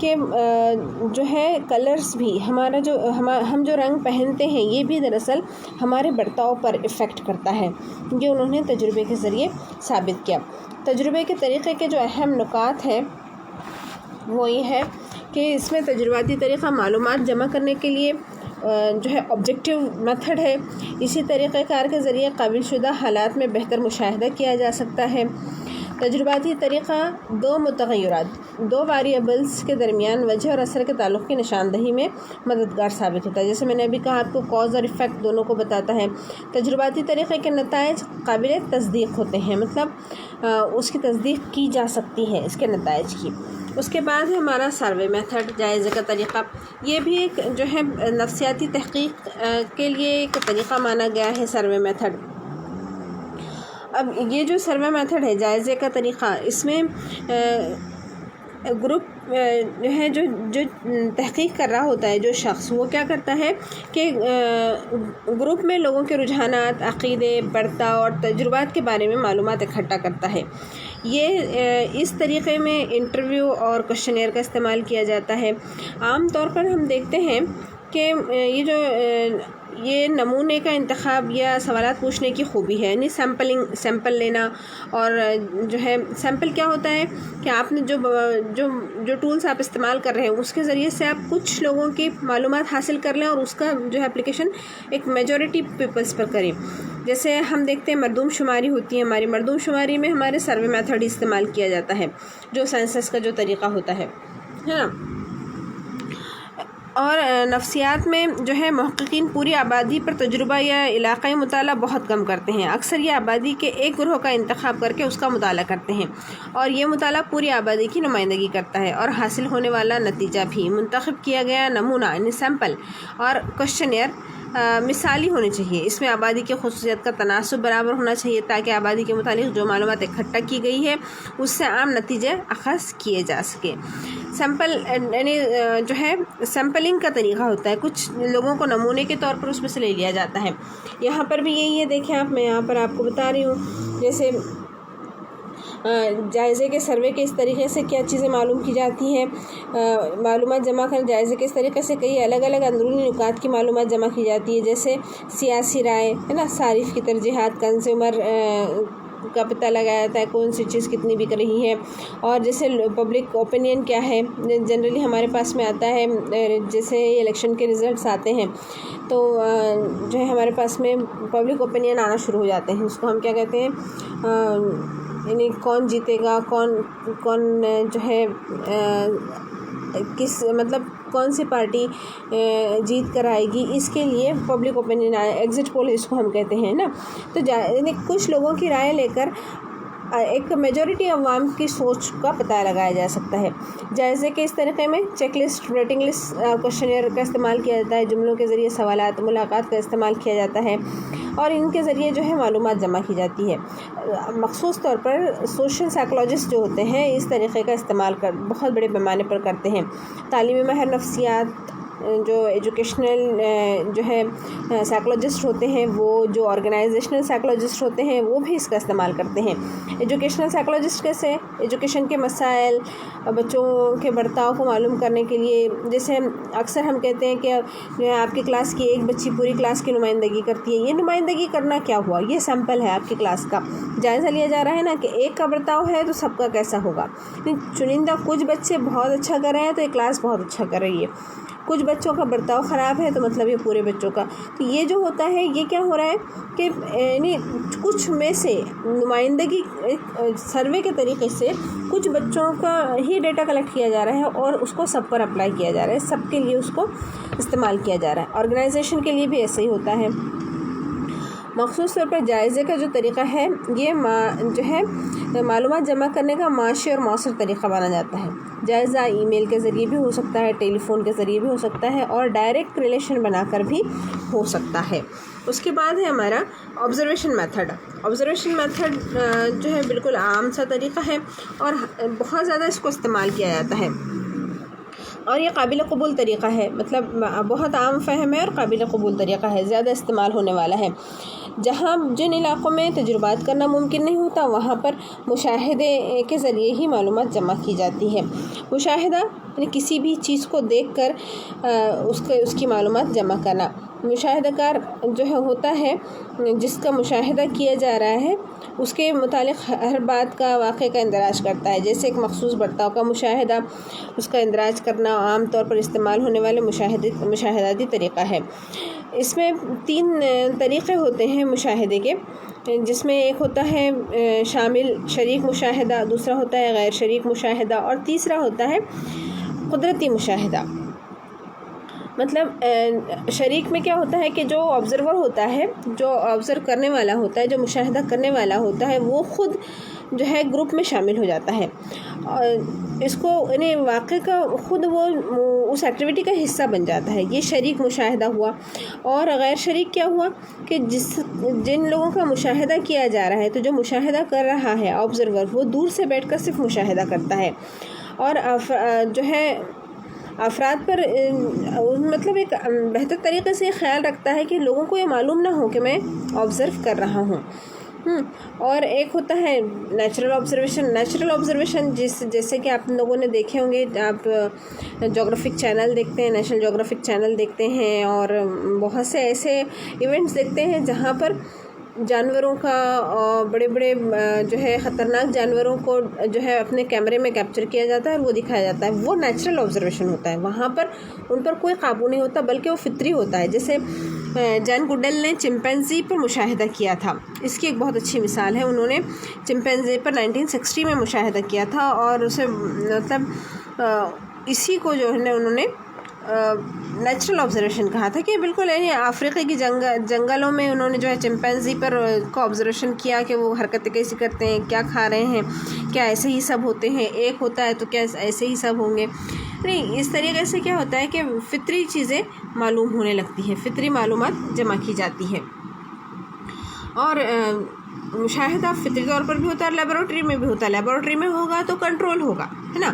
کہ جو ہے کلرز بھی ہمارا ہم جو رنگ پہنتے ہیں یہ بھی دراصل ہمارے برتاؤ پر افیکٹ کرتا ہے. یہ انہوں نے تجربے کے ذریعے ثابت کیا. تجربے کے طریقے کے جو اہم نکات ہیں وہ یہ ہے کہ اس میں تجرباتی طریقہ معلومات جمع کرنے کے لیے جو ہے آبجیکٹیو میتھڈ ہے. اسی طریقہ کار کے ذریعے قابل شدہ حالات میں بہتر مشاہدہ کیا جا سکتا ہے. تجرباتی طریقہ دو ویریبلز کے درمیان وجہ اور اثر کے تعلق کی نشاندہی میں مددگار ثابت ہوتا ہے. جیسے میں نے ابھی کہا آپ کو کاز اور ایفیکٹ دونوں کو بتاتا ہے. تجرباتی طریقے کے نتائج قابل تصدیق ہوتے ہیں، مطلب اس کی تصدیق کی جا سکتی ہے اس کے نتائج کی. اس کے بعد ہے ہمارا سروے میتھڈ، جائزے کا طریقہ. یہ بھی ایک جو ہے نفسیاتی تحقیق کے لیے ایک طریقہ مانا گیا ہے سروے میتھڈ. اب یہ جو سروے میتھڈ ہے جائزے کا طریقہ، اس میں گروپ جو ہے جو تحقیق کر رہا ہوتا ہے جو شخص، وہ کیا کرتا ہے کہ گروپ میں لوگوں کے رجحانات، عقیدے، برتاؤ اور تجربات کے بارے میں معلومات اکٹھا کرتا ہے. یہ اس طریقے میں انٹرویو اور کوشچنیئر کا استعمال کیا جاتا ہے. عام طور پر ہم دیکھتے ہیں کہ یہ نمونے کا انتخاب یا سوالات پوچھنے کی خوبی ہے، یعنی سیمپل لینا. اور جو ہے سیمپل کیا ہوتا ہے کہ آپ نے جو ٹولز آپ استعمال کر رہے ہیں اس کے ذریعے سے آپ کچھ لوگوں کی معلومات حاصل کر لیں اور اس کا جو ہے اپلیکیشن ایک میجورٹی پیپلز پر کریں. جیسے ہم دیکھتے ہیں مردم شماری ہوتی ہے، ہماری مردم شماری میں ہمارے سروے میتھڈ استعمال کیا جاتا ہے جو سینسس کا جو طریقہ ہوتا ہے نا. اور نفسیات میں جو ہے محققین پوری آبادی پر تجربہ یا علاقائی مطالعہ بہت کم کرتے ہیں. اکثر یہ آبادی کے ایک گروہ کا انتخاب کر کے اس کا مطالعہ کرتے ہیں، اور یہ مطالعہ پوری آبادی کی نمائندگی کرتا ہے. اور حاصل ہونے والا نتیجہ بھی منتخب کیا گیا نمونہ یعنی سیمپل اور کوشچنیئر مثالی ہونے چاہیے. اس میں آبادی کی خصوصیت کا تناسب برابر ہونا چاہیے تاکہ آبادی کے متعلق جو معلومات اکٹھا کی گئی ہے اس سے عام نتیجے اخذ کیے جا سکے. سیمپل یعنی جو ہے سیمپلنگ کا طریقہ ہوتا ہے، کچھ لوگوں کو نمونے کے طور پر اس میں سے لے لیا جاتا ہے. یہاں پر بھی یہی ہے، دیکھیں آپ، میں یہاں پر آپ کو بتا رہی ہوں. جیسے جائزے کے سروے کے اس طریقے سے کیا چیزیں معلوم کی جاتی ہیں، معلومات جمع کر جائزے کے اس طریقے سے کئی الگ الگ اندرونی نکات کی معلومات جمع کی جاتی ہے. جیسے سیاسی رائے ہے نا، صارف کی ترجیحات، کنزیومر کا پتہ لگایا جاتا ہے کون سی چیز کتنی بک رہی ہے. اور جیسے پبلک اوپینین کیا ہے، جنرلی ہمارے پاس میں آتا ہے جیسے الیکشن کے رزلٹس آتے ہیں تو جو ہے ہمارے پاس میں پبلک اوپینین آنا شروع ہو جاتے ہیں. اس کو ہم کیا کہتے ہیں، یعنی کون جیتے گا، کون جو ہے کس مطلب کون سی پارٹی جیت کر آئے گی، اس کے لیے پبلک اوپینین ایگزٹ پول اس کو ہم کہتے ہیں نا. تو یعنی کچھ لوگوں کی رائے لے کر ایک میجورٹی عوام کی سوچ کا پتہ لگایا جا سکتا ہے. جائزے کے اس طریقے میں check list, rating list, questionnaire کا استعمال کیا جاتا ہے. جملوں کے ذریعے سوالات، ملاقات کا استعمال کیا جاتا ہے اور ان کے ذریعے جو ہے معلومات جمع کی جاتی ہے. مخصوص طور پر سوشل سائیکولوجسٹ جو ہوتے ہیں اس طریقے کا استعمال بہت بڑے پیمانے پر کرتے ہیں. تعلیمی ماہر نفسیات، جو ایجوکیشنل جو ہے سائیکولوجسٹ ہوتے ہیں، وہ جو آرگنائزیشنل سائیکولوجسٹ ہوتے ہیں وہ بھی اس کا استعمال کرتے ہیں. ایجوکیشنل سائیکولوجسٹ کیسے، ایجوکیشن کے مسائل، بچوں کے برتاؤ کو معلوم کرنے کے لیے. جیسے اکثر ہم کہتے ہیں کہ آپ کی کلاس کی ایک بچی پوری کلاس کی نمائندگی کرتی ہے. یہ نمائندگی کرنا کیا ہوا، یہ سیمپل ہے آپ کی کلاس کا. جائزہ لیا جا رہا ہے نا کہ ایک کا برتاؤ ہے تو سب کا کیسا ہوگا. چنندہ کچھ بچے بہت اچھا کر رہے ہیں تو ایک کلاس بہت اچھا کر رہی ہے. کچھ بچوں کا برتاؤ خراب ہے تو مطلب یہ پورے بچوں کا. تو یہ جو ہوتا ہے یہ کیا ہو رہا ہے کہ یعنی کچھ میں سے نمائندگی سروے کے طریقے سے کچھ بچوں کا ہی ڈیٹا کلیکٹ کیا جا رہا ہے اور اس کو سب پر اپلائی کیا جا رہا ہے، سب کے لیے اس کو استعمال کیا جا رہا ہے. آرگنائزیشن کے لیے بھی ایسے ہی ہوتا ہے. مخصوص طور پر جائزے کا جو طریقہ ہے یہ جو ہے معلومات جمع کرنے کا معاشی اور مؤثر طریقہ مانا جاتا ہے. جائزہ ای میل کے ذریعے بھی ہو سکتا ہے، ٹیلی فون کے ذریعے بھی ہو سکتا ہے اور ڈائریکٹ ریلیشن بنا کر بھی ہو سکتا ہے. اس کے بعد ہے ہمارا آبزرویشن میتھڈ. آبزرویشن میتھڈ جو ہے بالکل عام سا طریقہ ہے اور بہت زیادہ اس کو استعمال کیا جاتا ہے. اور یہ قابل قبول طریقہ ہے، مطلب بہت عام فہم ہے اور قابل قبول طریقہ ہے، زیادہ استعمال ہونے والا ہے۔ جہاں جن علاقوں میں تجربات کرنا ممکن نہیں ہوتا وہاں پر مشاہدے کے ذریعے ہی معلومات جمع کی جاتی ہے۔ مشاہدہ یعنی کسی بھی چیز کو دیکھ کر اس کی معلومات جمع کرنا۔ مشاہدہ کار جو ہوتا ہے، جس کا مشاہدہ کیا جا رہا ہے، اس کے متعلق ہر بات کا واقعے کا اندراج کرتا ہے۔ جیسے ایک مخصوص برتاؤ کا مشاہدہ، اس کا اندراج کرنا عام طور پر استعمال ہونے والے مشاہداتی طریقہ ہے۔ اس میں 3 طریقے ہوتے ہیں مشاہدے کے، جس میں ایک ہوتا ہے شامل شریک مشاہدہ، دوسرا ہوتا ہے غیر شریک مشاہدہ اور تیسرا ہوتا ہے قدرتی مشاہدہ۔ مطلب شریک میں کیا ہوتا ہے کہ جو آبزرور ہوتا ہے، جو آبزرو کرنے والا ہوتا ہے، جو مشاہدہ کرنے والا ہوتا ہے، وہ خود جو ہے گروپ میں شامل ہو جاتا ہے اور اس کو یعنی واقعے کا خود وہ اس ایکٹیویٹی کا حصہ بن جاتا ہے۔ یہ شریک مشاہدہ ہوا۔ اور غیر شریک کیا ہوا کہ جن لوگوں کا مشاہدہ کیا جا رہا ہے، تو جو مشاہدہ کر رہا ہے آبزرور، وہ دور سے بیٹھ کر صرف مشاہدہ کرتا ہے اور جو ہے افراد پر مطلب ایک بہتر طریقے سے خیال رکھتا ہے کہ لوگوں کو یہ معلوم نہ ہو کہ میں آبزرو کر رہا ہوں۔ اور ایک ہوتا ہے نیچرل آبزرویشن، جیسے کہ آپ لوگوں نے دیکھے ہوں گے، آپ جغرافک چینل دیکھتے ہیں، نیشنل جغرافک چینل دیکھتے ہیں اور بہت سے ایسے ایونٹس دیکھتے ہیں جہاں پر جانوروں کا بڑے بڑے جو ہے خطرناک جانوروں کو جو ہے اپنے کیمرے میں کیپچر کیا جاتا ہے اور وہ دکھایا جاتا ہے۔ وہ نیچرل آبزرویشن ہوتا ہے، وہاں پر ان پر کوئی قابو نہیں ہوتا بلکہ وہ فطری ہوتا ہے۔ جیسے جان گوڈل نے چمپینزی پر مشاہدہ کیا تھا، اس کی ایک بہت اچھی مثال ہے۔ انہوں نے چمپینزی پر 1960 میں مشاہدہ کیا تھا اور اسے مطلب اسی کو جو ہے انہوں نے نیچرل آبزرویشن کہا تھا کہ بالکل یعنی افریقہ کی جنگلوں میں انہوں نے جو ہے چمپینزی پر کو آبزرویشن کیا کہ وہ حرکتیں کیسی کرتے ہیں، کیا کھا رہے ہیں، کیا ایسے ہی سب ہوتے ہیں، ایک ہوتا ہے تو کیا ایسے ہی سب ہوں گے۔ نہیں، اس طریقے سے کیا ہوتا ہے کہ فطری چیزیں معلوم ہونے لگتی ہیں، فطری معلومات جمع کی جاتی ہے۔ اور مشاہدہ فطری طور پر بھی ہوتا ہے اور لیبارٹری میں بھی ہوتا ہے۔ لیبارٹری میں ہوگا تو کنٹرول ہوگا، ہے نا،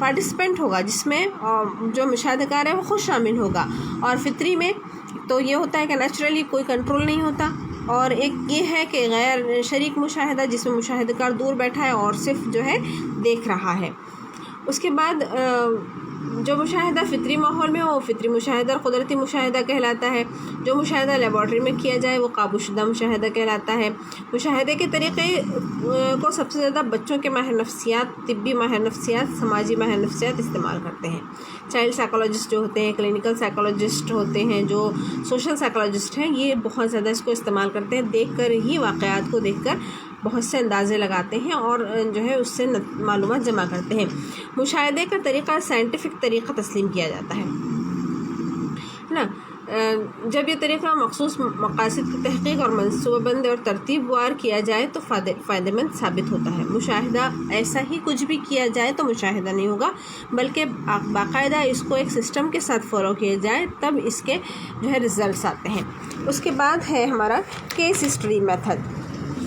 پارٹیسپینٹ ہوگا جس میں جو مشاہدہ کار ہے وہ خود شامل ہوگا، اور فطری میں تو یہ ہوتا ہے کہ نیچرلی کوئی کنٹرول نہیں ہوتا۔ اور ایک یہ ہے کہ غیر شریک مشاہدہ، جس میں مشاہدہ کار دور بیٹھا ہے اور صرف جو ہے دیکھ رہا ہے۔ اس کے بعد جو مشاہدہ فطری ماحول میں ہو وہ فطری مشاہدہ اور قدرتی مشاہدہ کہلاتا ہے۔ جو مشاہدہ لیبارٹری میں کیا جائے وہ قابو شدہ مشاہدہ کہلاتا ہے۔ مشاہدے کے طریقے کو سب سے زیادہ بچوں کے ماہر نفسیات، طبی ماہر نفسیات، سماجی ماہر نفسیات استعمال کرتے ہیں۔ چائلڈ سائیکالوجسٹ جو ہوتے ہیں، کلینکل سائیکالوجسٹ ہوتے ہیں، جو سوشل سائیکالوجسٹ ہیں، یہ بہت زیادہ اس کو استعمال کرتے ہیں۔ دیکھ کر ہی واقعات کو دیکھ کر بہت سے اندازے لگاتے ہیں اور جو ہے اس سے معلومات جمع کرتے ہیں۔ مشاہدے کا طریقہ سائنٹیفک طریقہ تسلیم کیا جاتا ہے نا۔ جب یہ طریقہ مخصوص مقاصد کی تحقیق اور منصوبہ بندی اور ترتیب وار کیا جائے تو فائدہ مند ثابت ہوتا ہے۔ مشاہدہ ایسا ہی کچھ بھی کیا جائے تو مشاہدہ نہیں ہوگا، بلکہ باقاعدہ اس کو ایک سسٹم کے ساتھ فالو کیا جائے تب اس کے جو ہے ریزلٹس آتے ہیں۔ اس کے بعد ہے ہمارا case study method.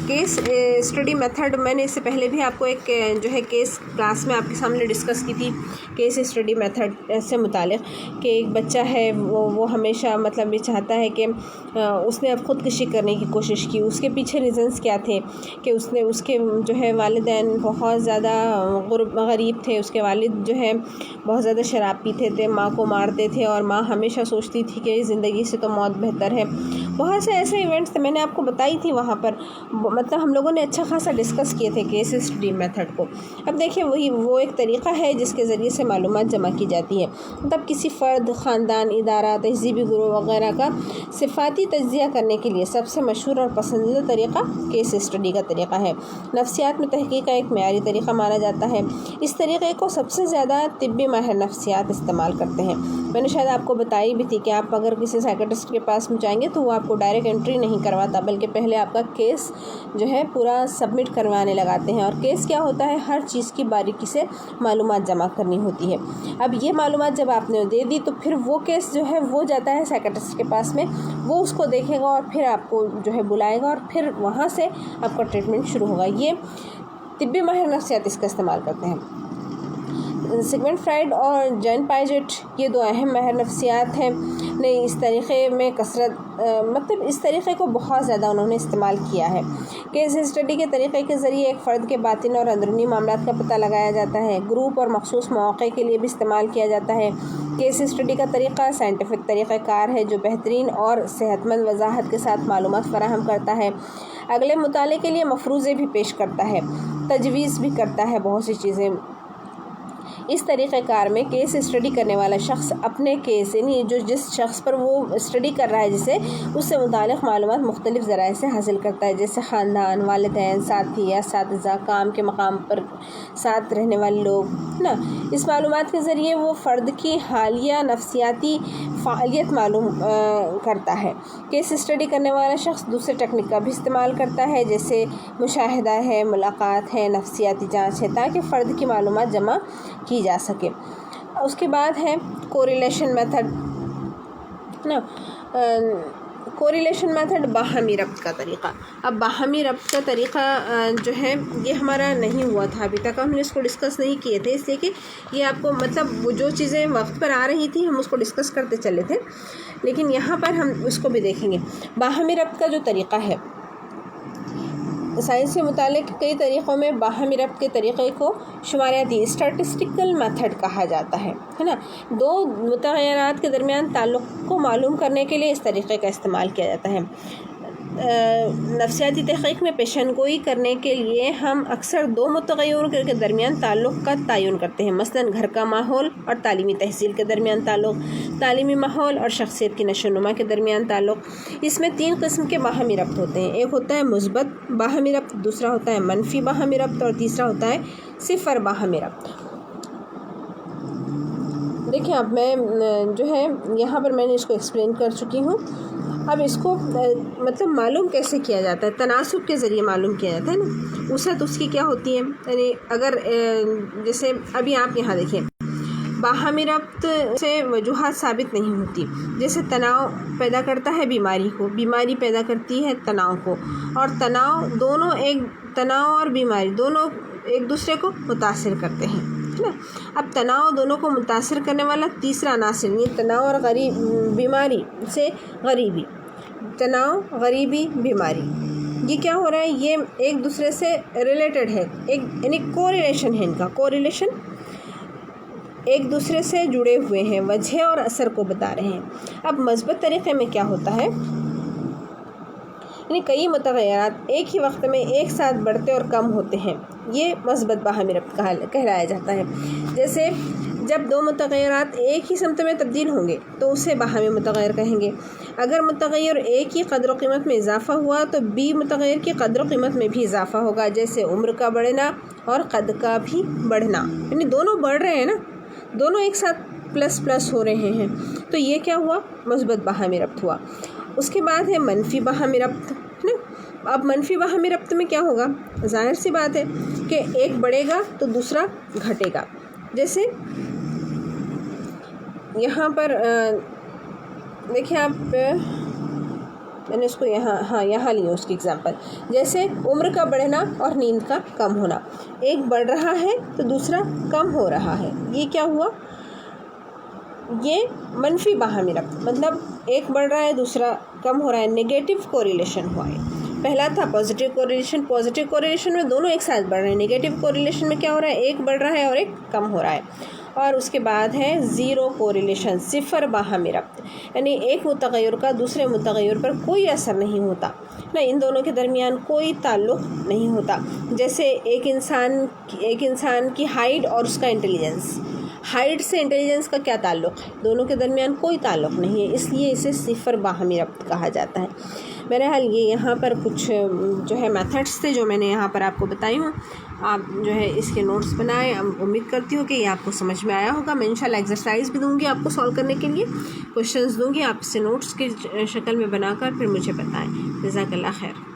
Case study method میں نے اس سے پہلے بھی آپ کو ایک جو ہے کیس کلاس میں آپ کے سامنے ڈسکس کی تھی، کیس اسٹڈی میتھڈ سے متعلق، کہ ایک بچہ ہے وہ ہمیشہ مطلب یہ چاہتا ہے کہ اس نے اب خودکشی کرنے کی کوشش کی۔ اس کے پیچھے ریزنز کیا تھے کہ اس کے جو ہے والدین بہت زیادہ غریب تھے، اس کے والد جو ہے بہت زیادہ شراب پیتے تھے، ماں کو مارتے تھے اور ماں ہمیشہ سوچتی تھی کہ زندگی سے تو موت بہتر ہے۔ بہت سے ایسے ایونٹس تھے، میں نے آپ کو بتائی تھی وہاں پر، مطلب ہم لوگوں نے اچھا خاصا ڈسکس کیے تھے کیس اسٹڈی میتھڈ کو۔ اب دیکھیں وہ ایک طریقہ ہے جس کے ذریعے سے معلومات جمع کی جاتی ہے۔ مطلب کسی فرد، خاندان، ادارہ، تہذیبی گروہ وغیرہ کا صفاتی تجزیہ کرنے کے لیے سب سے مشہور اور پسندیدہ طریقہ کیس اسٹڈی کا طریقہ ہے۔ نفسیات میں تحقیق کا ایک معیاری طریقہ مانا جاتا ہے۔ اس طریقے کو سب سے زیادہ طبی ماہر نفسیات استعمال کرتے ہیں۔ میں نے شاید آپ کو بتائی بھی تھی کہ آپ اگر کسی سائیکٹرسٹ کے پاس جائیں گے تو وہ آپ کو ڈائریکٹ انٹری نہیں کرواتا، بلکہ پہلے آپ کا کیس جو ہے پورا سبمٹ کروانے لگاتے ہیں۔ اور کیس کیا ہوتا ہے؟ ہر چیز کی باریکی سے معلومات جمع کرنی ہوتی ہے۔ اب یہ معلومات جب آپ نے دے دی تو پھر وہ کیس جو ہے وہ جاتا ہے سائیکٹرسٹ کے پاس میں، وہ اس کو دیکھے گا اور پھر آپ کو جو ہے بلائے گا اور پھر وہاں سے آپ کا ٹریٹمنٹ شروع ہوگا۔ یہ طبی ماہر نفسیات اس کا استعمال کرتے ہیں۔ سگمنڈ فرائڈ اور جان پائجٹ یہ دو اہم ماہر نفسیات ہیں نے اس طریقے میں مطلب اس طریقے کو بہت زیادہ انہوں نے استعمال کیا ہے۔ کیس اسٹڈی کے طریقے کے ذریعے ایک فرد کے باطن اور اندرونی معاملات کا پتہ لگایا جاتا ہے، گروپ اور مخصوص مواقع کے لیے بھی استعمال کیا جاتا ہے۔ کیس اسٹڈی کا طریقہ سائنٹیفک طریقہ کار ہے جو بہترین اور صحت مند وضاحت کے ساتھ معلومات فراہم کرتا ہے، اگلے مطالعے کے لیے مفروضے بھی پیش کرتا ہے، تجویز بھی کرتا ہے بہت سی چیزیں۔ اس طریقہ کار میں کیس اسٹڈی کرنے والا شخص اپنے کیس یعنی جس شخص پر وہ اسٹڈی کر رہا ہے اس سے متعلق معلومات مختلف ذرائع سے حاصل کرتا ہے، جیسے خاندان، والدین، ساتھی یا اساتذہ، کام کے مقام پر ساتھ رہنے والے لوگ نا۔ اس معلومات کے ذریعے وہ فرد کی حالیہ نفسیاتی فعالیت معلوم کرتا ہے۔ کیس اسٹڈی کرنے والا شخص دوسرے ٹیکنیک کا بھی استعمال کرتا ہے، جیسے مشاہدہ ہے، ملاقات ہے، نفسیاتی جانچ ہے، تاکہ فرد کی معلومات جمع کی جا سکے۔ اس کے بعد ہے کوریلیشن میتھڈ نا، کوریلیشن میتھڈ باہمی ربط کا طریقہ۔ اب باہمی ربط کا طریقہ جو ہے یہ ہمارا نہیں ہوا تھا ابھی تک، ہم نے اس کو ڈسکس نہیں کیے تھے، اس لیے کہ یہ آپ کو مطلب وہ جو چیزیں وقت پر آ رہی تھی ہم اس کو ڈسکس کرتے چلے تھے، لیکن یہاں پر ہم اس کو بھی دیکھیں گے۔ باہمی ربط کا جو طریقہ ہے، سائنس سے متعلق کئی طریقوں میں باہمی ربط کے طریقے کو شماریاتی اسٹیٹسٹیکل میتھڈ کہا جاتا ہے نا۔ دو متغیرات کے درمیان تعلق کو معلوم کرنے کے لیے اس طریقے کا استعمال کیا جاتا ہے۔ نفسیاتی تحقیق میں پیشن گوئی کرنے کے لیے ہم اکثر دو متغیروں کے درمیان تعلق کا تعین کرتے ہیں، مثلاً گھر کا ماحول اور تعلیمی تحصیل کے درمیان تعلق، تعلیمی ماحول اور شخصیت کی نشو و نما کے درمیان تعلق۔ اس میں 3 قسم کے باہمی ربط ہوتے ہیں، ایک ہوتا ہے مثبت باہمی ربط، دوسرا ہوتا ہے منفی باہمی ربط اور تیسرا ہوتا ہے صفر باہمی ربط۔ دیکھیں اب میں جو ہے یہاں پر میں نے اس کو ایکسپلین کر چکی ہوں۔ اب اس کو مطلب معلوم کیسے کیا جاتا ہے؟ تناسب کے ذریعے معلوم کیا جاتا ہے نا۔ وسعت اس کی کیا ہوتی ہے؟ یعنی اگر جیسے ابھی آپ یہاں دیکھیں باہمی ربط سے وجوہات ثابت نہیں ہوتی، جیسے تناؤ پیدا کرتا ہے بیماری کو، بیماری پیدا کرتی ہے تناؤ کو، اور تناؤ اور بیماری دونوں ایک دوسرے کو متاثر کرتے ہیں نا۔ اب تناؤ دونوں کو متاثر کرنے والا تیسرا عناصر یہ تناؤ اور بیماری سے غریبی، تناؤ غریبی بیماری، یہ کیا ہو رہا ہے؟ یہ ایک دوسرے سے ریلیٹڈ ہے، یعنی کوریلیشن ہے، ان کا کوریلیشن ایک دوسرے سے جڑے ہوئے ہیں، وجہ اور اثر کو بتا رہے ہیں۔ اب مثبت طریقے میں کیا ہوتا ہے؟ یعنی کئی متغیرات ایک ہی وقت میں ایک ساتھ بڑھتے اور کم ہوتے ہیں، یہ مثبت باہمی ربط کہلایا جاتا ہے۔ جیسے جب دو متغیرات ایک ہی سمت میں تبدیل ہوں گے تو اسے باہمی متغیر کہیں گے۔ اگر متغیر ایک ہی قدر و قیمت میں اضافہ ہوا تو بی متغیر کی قدر و قیمت میں بھی اضافہ ہوگا، جیسے عمر کا بڑھنا اور قد کا بھی بڑھنا، یعنی دونوں بڑھ رہے ہیں نا، دونوں ایک ساتھ پلس ہو رہے ہیں، تو یہ کیا ہوا؟ مثبت باہمی ربط ہوا۔ اس کے بعد ہے منفی باہمی ربط نا۔ اب منفی باہمی ربط میں کیا ہوگا؟ ظاہر سی بات ہے کہ ایک بڑھے گا تو دوسرا گھٹے گا۔ جیسے یہاں پر دیکھیں آپ، میں نے اس کو یہاں لی ہوں اس کی اگزامپل، جیسے عمر کا بڑھنا اور نیند کا کم ہونا، ایک بڑھ رہا ہے تو دوسرا کم ہو رہا ہے، یہ کیا ہوا؟ یہ منفی باہمی ربط، مطلب ایک بڑھ رہا ہے دوسرا کم ہو رہا ہے، نیگیٹو کوریلیشن ہوا ہے۔ پہلا تھا پازیٹیو کوریلیشن، پازیٹیو کوریلیشن میں دونوں ایک ساتھ بڑھ رہے ہیں، نیگیٹو کوریلیشن میں کیا ہو رہا ہے؟ ایک بڑھ رہا ہے اور ایک کم ہو رہا ہے۔ اور اس کے بعد ہے زیرو کوریلیشن، صفر باہمی ربط، یعنی ایک متغیر کا دوسرے متغیر پر کوئی اثر نہیں ہوتا نا، ان دونوں کے درمیان کوئی تعلق نہیں ہوتا۔ جیسے ایک انسان کی ہائٹ اور اس کا انٹیلیجنس، ہائٹ سے انٹیلیجنس کا کیا تعلق ہے؟ دونوں کے درمیان کوئی تعلق نہیں ہے، اس لیے اسے صفر باہمی ربط کہا جاتا ہے۔ بہرحال یہ یہاں پر کچھ جو ہے میتھڈس تھے جو میں نے یہاں پر آپ کو بتائی ہوں، آپ جو ہے اس کے نوٹس بنائیں۔ امید کرتی ہوں کہ یہ آپ کو سمجھ میں آیا ہوگا۔ میں انشاءاللہ ایکسرسائز بھی دوں گی آپ کو سالو کرنے کے لیے، کوشچنز دوں گی، آپ اسے نوٹس کی شکل میں بنا کر پھر مجھے بتائیں۔ جزاک اللہ خیر۔